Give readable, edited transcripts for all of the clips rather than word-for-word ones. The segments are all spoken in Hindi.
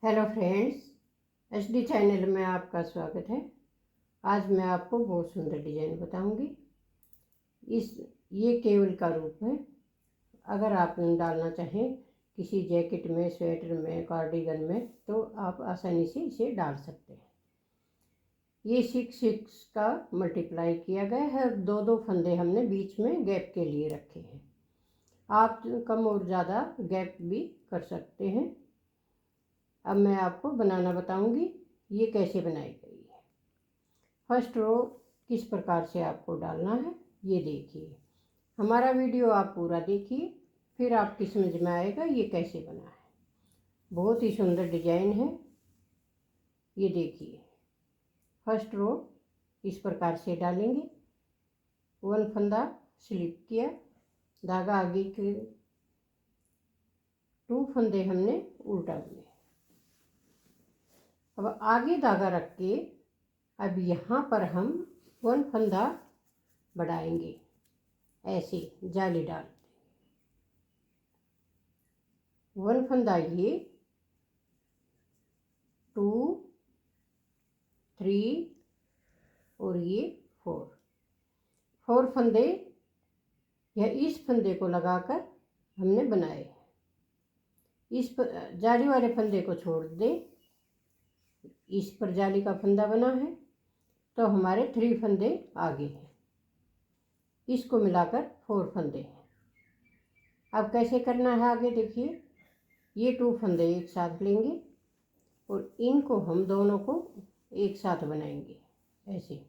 हेलो फ्रेंड्स, HD चैनल में आपका स्वागत है। आज मैं आपको बहुत सुंदर डिजाइन बताऊंगी। ये केवल का रूप है। अगर आप डालना चाहें किसी जैकेट में, स्वेटर में, कार्डिगन में, तो आप आसानी से इसे डाल सकते हैं। ये 6 का मल्टीप्लाई किया गया है और दो दो फंदे हमने बीच में गैप के लिए रखे हैं। आप कम और ज़्यादा गैप भी कर सकते हैं। अब मैं आपको बनाना बताऊंगी ये कैसे बनाई गई है। फर्स्ट रो किस प्रकार से आपको डालना है ये देखिए। हमारा वीडियो आप पूरा देखिए, फिर आपकी समझ में आएगा ये कैसे बना है। बहुत ही सुंदर डिजाइन है। ये देखिए, फर्स्ट रो इस प्रकार से डालेंगे। 1 फंदा स्लिप किया, धागा आगे के 2 फंदे हमने उल्टा लिए। अब आगे धागा रख के अब यहाँ पर हम 1 फंदा बढ़ाएंगे, ऐसे जाली डाल 1 फंदा, ये 2 3 और ये 4 फंदे या इस फंदे को लगाकर हमने बनाए। इस जाली वाले फंदे को छोड़ दे, इस पर जाली का फंदा बना है तो हमारे 3 फंदे आगे हैं। इसको मिलाकर 4 फंदे हैं। अब कैसे करना है आगे देखिए। ये 2 फंदे एक साथ लेंगे और इनको हम दोनों को एक साथ बनाएंगे, ऐसे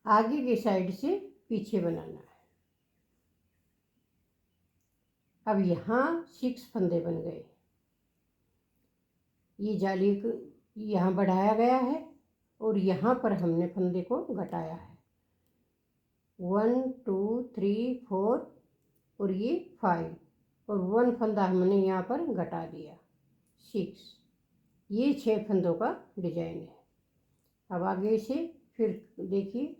आगे की साइड से पीछे बनाना है। अब यहाँ 6 फंदे बन गए। ये जाली को यहाँ बढ़ाया गया है और यहाँ पर हमने फंदे को घटाया है। 1 2 3 4 और ये 5 और 1 फंदा हमने यहाँ पर घटा दिया, 6। ये 6 फंदों का डिजाइन है। अब आगे से फिर देखिए,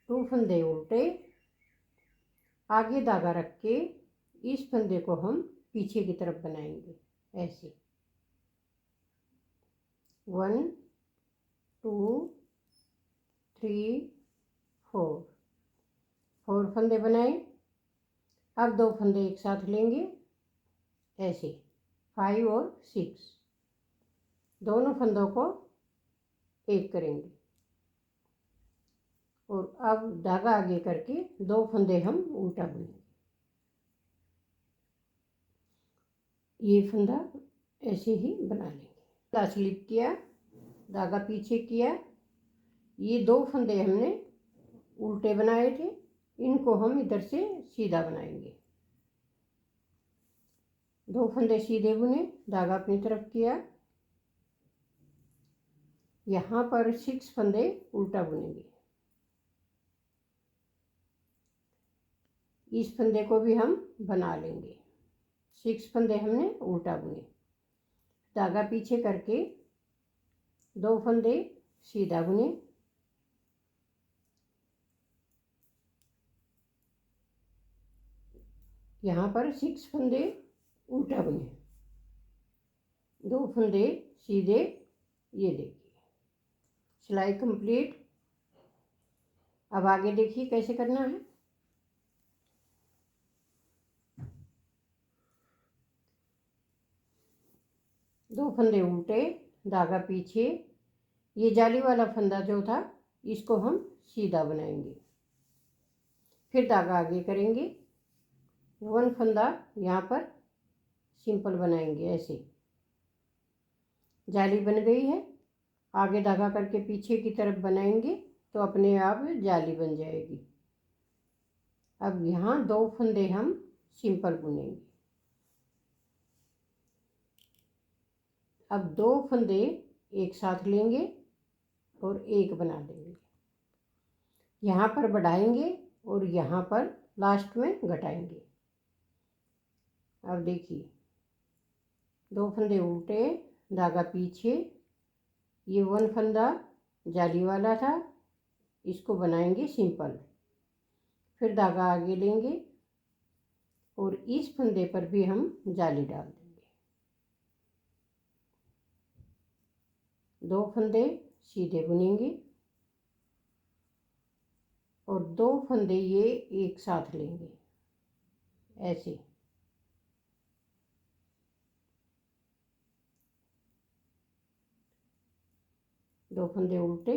2 फंदे उल्टे, आगे धागा रख के इस फंदे को हम पीछे की तरफ बनाएंगे, ऐसे 1 2 3 4 फंदे बनाए। अब 2 फंदे एक साथ लेंगे, ऐसे 5 और 6, दोनों फंदों को एक करेंगे और अब धागा आगे करके 2 फंदे हम उल्टा बुनेंगे। ये फंदा ऐसे ही बना लेंगे। स्लिप किया, धागा पीछे किया, ये 2 फंदे हमने उल्टे बनाए थे, इनको हम इधर से सीधा बनाएंगे। 2 फंदे सीधे बुने, धागा अपनी तरफ किया, यहाँ पर 6 फंदे उल्टा बुनेंगे। इस फंदे को भी हम बना लेंगे। 6 फंदे हमने उल्टा बुने, धागा पीछे करके 2 फंदे सीधा बुने, यहाँ पर 6 फंदे उल्टा बुने, 2 फंदे सीधे। ये देखिए, सिलाई कंप्लीट। अब आगे देखिए कैसे करना है। दो फंदे उल्टे, धागा पीछे, ये जाली वाला फंदा जो था इसको हम सीधा बनाएंगे, फिर धागा आगे करेंगे, 1 फंदा यहाँ पर सिंपल बनाएंगे, ऐसे जाली बन गई है। आगे धागा करके पीछे की तरफ बनाएंगे तो अपने आप जाली बन जाएगी। अब यहाँ 2 फंदे हम सिंपल बुनेंगे। अब 2 फंदे एक साथ लेंगे और एक बना देंगे, यहाँ पर बढ़ाएंगे और यहाँ पर लास्ट में घटाएंगे। अब देखिए, 2 फंदे उल्टे, धागा पीछे, ये 1 फंदा जाली वाला था, इसको बनाएंगे सिंपल, फिर धागा आगे लेंगे और इस फंदे पर भी हम जाली डाल देंगे। 2 फंदे सीधे बुनेंगे और 2 फंदे ये एक साथ लेंगे ऐसे। दो फंदे उल्टे,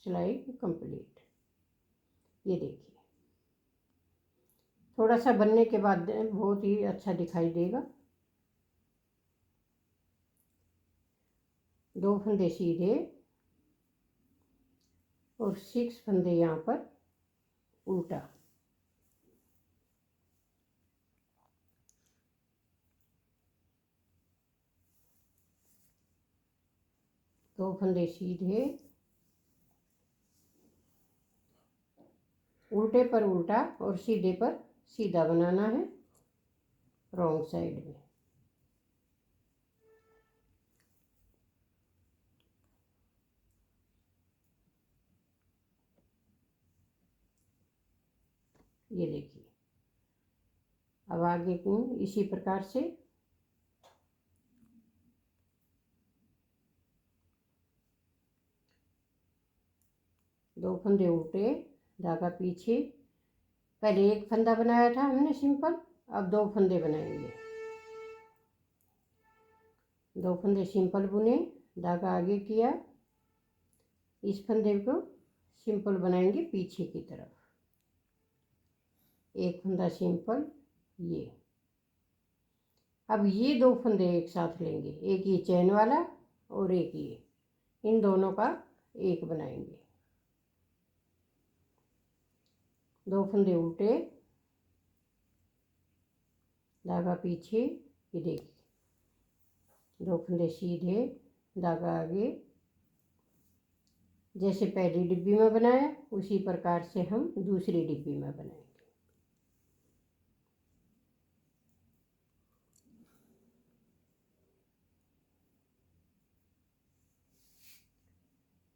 सिलाई कंप्लीट। ये देखिए थोड़ा सा बनने के बाद बहुत ही अच्छा दिखाई देगा। 2 फंदे सीधे और 6 फंदे यहाँ पर उल्टा। दो फंदे सीधे, उल्टे पर उल्टा और सीधे पर सीधा बनाना है रॉन्ग साइड में। ये देखिए अब आगे को इसी प्रकार से दो फंदे उल्टे, धागा पीछे। पहले एक फंदा बनाया था हमने सिंपल, अब 2 फंदे बनाएंगे। 2 फंदे सिंपल बुने, धागा आगे किया, इस फंदे को सिंपल बनाएंगे पीछे की तरफ। एक फंदा सिंपल, ये। अब ये 2 फंदे एक साथ लेंगे, एक ये चैन वाला और एक ये, इन दोनों का एक बनाएंगे। 2 फंदे उल्टे, धागा पीछे, ये देखिए 2 फंदे सीधे, धागा आगे। जैसे पहली डिब्बी में बनाया उसी प्रकार से हम दूसरी डिब्बी में बनाएंगे।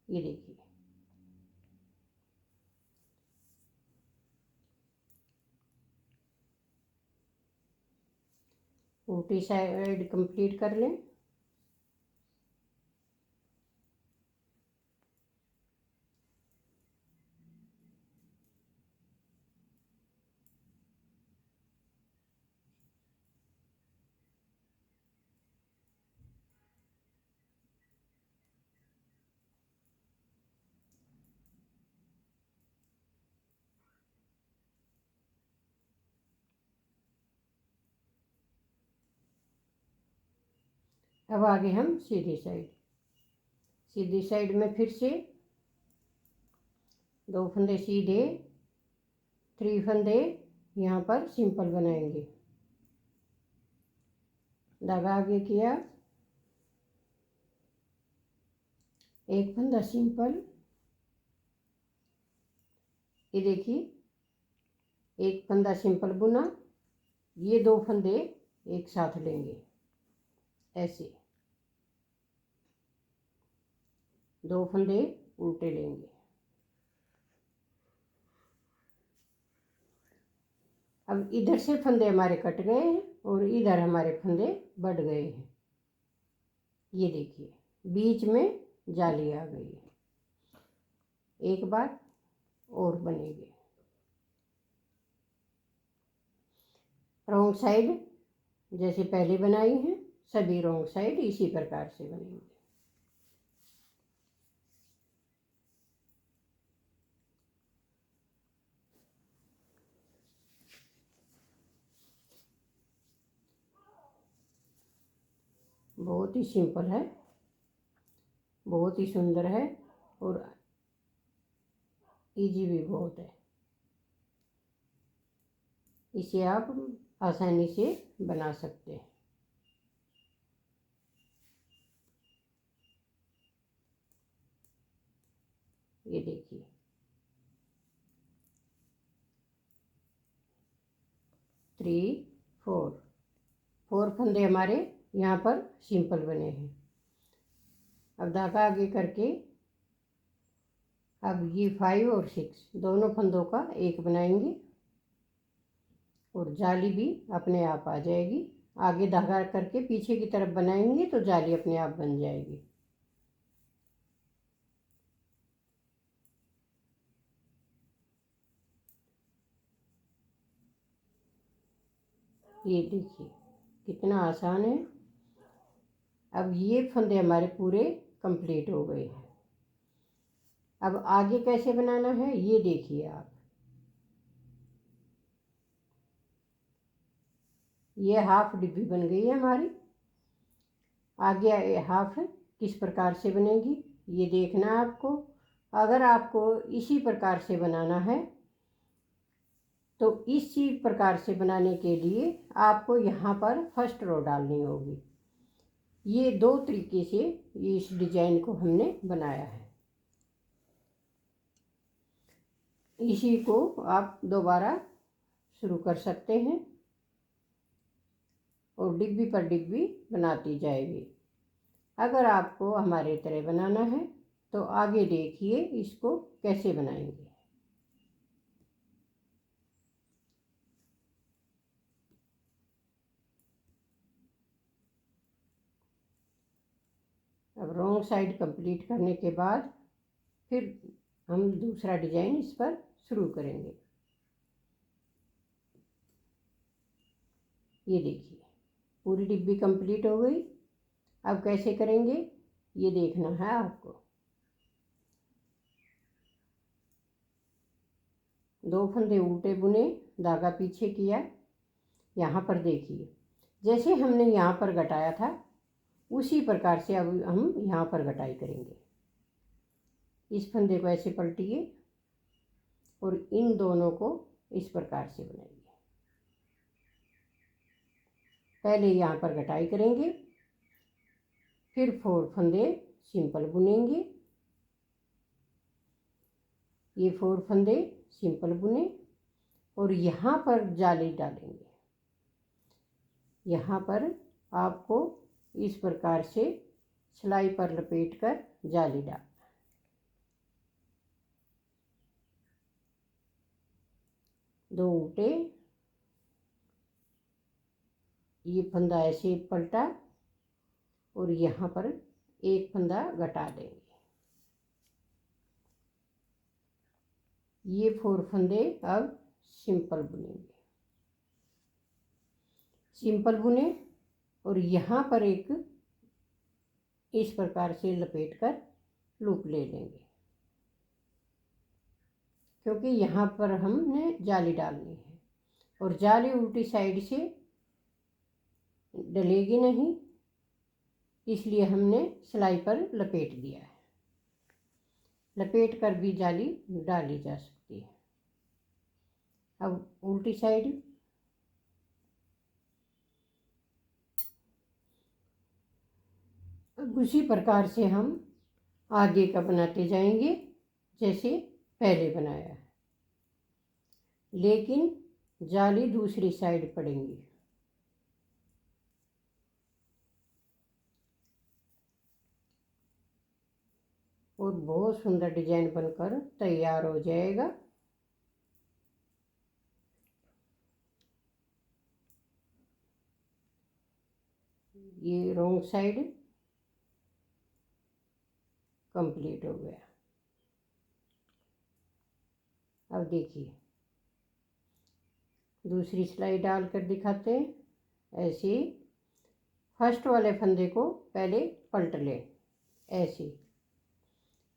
ये देखिए उल्टी साइड कंप्लीट कर लें। अब आगे हम सीधी साइड में फिर से 2 फंदे सीधे, 3 फंदे यहाँ पर सिंपल बनाएंगे। धागा आगे किया, एक फंदा सिंपल, ये देखिए एक फंदा सिंपल बुना, ये 2 फंदे एक साथ लेंगे ऐसे। 2 फंदे उल्टे लेंगे। अब इधर से फंदे हमारे कट गए हैं और इधर हमारे फंदे बढ़ गए हैं। ये देखिए बीच में जाली आ गई है। एक बार और बनेगी। रॉन्ग साइड जैसे पहले बनाई है, सभी रॉन्ग साइड इसी प्रकार से बनेंगे। बहुत ही सिंपल है, बहुत ही सुंदर है और इजी भी बहुत है। इसे आप आसानी से बना सकते हैं। ये देखिए 3 4 फंदे हमारे यहाँ पर सिंपल बने हैं। अब धागा आगे करके अब ये 5 और 6 दोनों फंदों का एक बनाएंगे और जाली भी अपने आप आ जाएगी। आगे धागा करके पीछे की तरफ बनाएंगे तो जाली अपने आप बन जाएगी। ये देखिए कितना आसान है। अब ये फंदे हमारे पूरे कंप्लीट हो गए हैं। अब आगे कैसे बनाना है ये देखिए आप। ये हाफ डिब्बी बन गई है हमारी। आगे हाफ किस प्रकार से बनेगी ये देखना है आपको। अगर आपको इसी प्रकार से बनाना है तो इसी प्रकार से बनाने के लिए आपको यहाँ पर फर्स्ट रो डालनी होगी। ये दो तरीके से इस डिजाइन को हमने बनाया है। इसी को आप दोबारा शुरू कर सकते हैं और डिब्बी पर डिब्बी बनाती जाएगी। अगर आपको हमारे तरह बनाना है तो आगे देखिए इसको कैसे बनाएंगे। अब रॉन्ग साइड कंप्लीट करने के बाद फिर हम दूसरा डिजाइन इस पर शुरू करेंगे। ये देखिए पूरी डिब्बी कंप्लीट हो गई। अब कैसे करेंगे ये देखना है आपको। दो फंदे उल्टे बुने, धागा पीछे किया। यहाँ पर देखिए जैसे हमने यहाँ पर घटाया था उसी प्रकार से अब हम यहाँ पर घटाई करेंगे। इस फंदे को ऐसे पलटिए और इन दोनों को इस प्रकार से बनाइए। पहले यहाँ पर घटाई करेंगे, फिर 4 फंदे सिंपल बुनेंगे। ये 4 फंदे सिंपल बुने और यहाँ पर जाली डालेंगे। यहाँ पर आपको इस प्रकार से सिलाई पर लपेट कर जाली डाल। दो उल्टे, ये फंदा ऐसे पलटा और यहाँ पर एक फंदा घटा देंगे। ये 4 फंदे अब सिंपल बुनेंगे। सिंपल बुने और यहाँ पर एक इस प्रकार से लपेट कर लूप ले लेंगे, क्योंकि यहाँ पर हमने जाली डालनी है और जाली उल्टी साइड से डलेगी नहीं, इसलिए हमने सिलाई पर लपेट दिया है। लपेट कर भी जाली डाली जा सकती है। अब उल्टी साइड अब उसी प्रकार से हम आगे का बनाते जाएंगे जैसे पहले बनाया है, लेकिन जाली दूसरी साइड पड़ेंगी। और बहुत सुंदर डिजाइन बनकर तैयार हो जाएगा। ये रॉन्ग साइड कंप्लीट हो गया। अब देखिए दूसरी सिलाई डाल कर दिखाते हैं। ऐसे फर्स्ट वाले फंदे को पहले पलट लें ऐसे।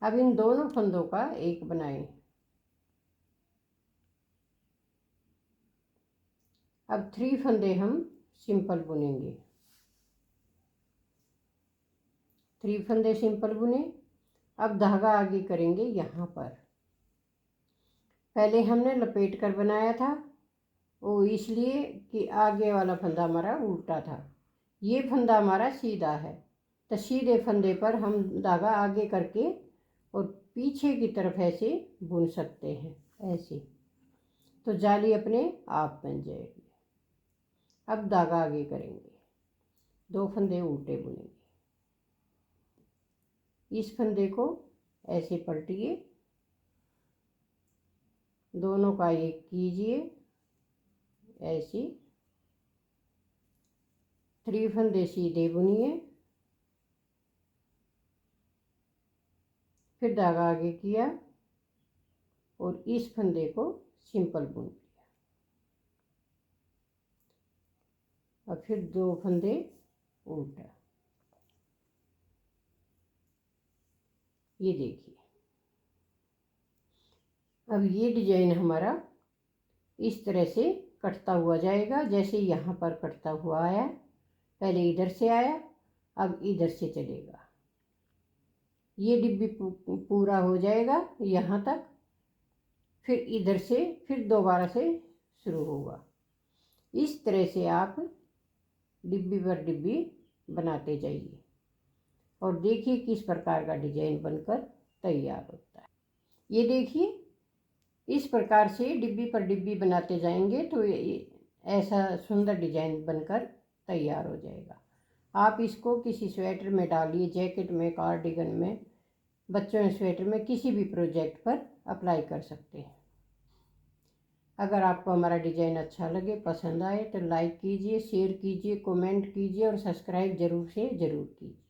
अब इन दोनों फंदों का एक बनाएं। अब 3 फंदे हम सिंपल बुनेंगे। 3 फंदे सिंपल बुने। अब धागा आगे करेंगे यहाँ पर। पहले हमने लपेट कर बनाया था वो इसलिए कि आगे वाला फंदा हमारा उल्टा था, ये फंदा हमारा सीधा है, तो सीधे फंदे पर हम धागा आगे करके और पीछे की तरफ ऐसे बुन सकते हैं ऐसे, तो जाली अपने आप बन जाएगी। अब धागा आगे करेंगे, 2 फंदे उल्टे बुनेंगे। इस फंदे को ऐसे पलटिए, दोनों का एक कीजिए ऐसे। 3 फंदे सीधे बुनिए, फिर धागा आगे किया और इस फंदे को सिंपल बुन लिया। और फिर 2 फंदे उल्टा। ये देखिए, अब ये डिजाइन हमारा इस तरह से कटता हुआ जाएगा, जैसे यहाँ पर कटता हुआ आया। पहले इधर से आया, अब इधर से चलेगा। ये डिब्बी पूरा हो जाएगा यहाँ तक, फिर इधर से फिर दोबारा से शुरू होगा। इस तरह से आप डिब्बी पर डिब्बी बनाते जाइए और देखिए किस प्रकार का डिजाइन बनकर तैयार होता है। ये देखिए, इस प्रकार से डिब्बी पर डिब्बी बनाते जाएंगे तो ऐसा सुंदर डिजाइन बनकर तैयार हो जाएगा। आप इसको किसी स्वेटर में डालिए, जैकेट में, कार्डिगन में, बच्चों के स्वेटर में, किसी भी प्रोजेक्ट पर अप्लाई कर सकते हैं। अगर आपको हमारा डिजाइन अच्छा लगे, पसंद आए तो लाइक कीजिए, शेयर कीजिए, कमेंट कीजिए और सब्सक्राइब जरूर से ज़रूर कीजिए।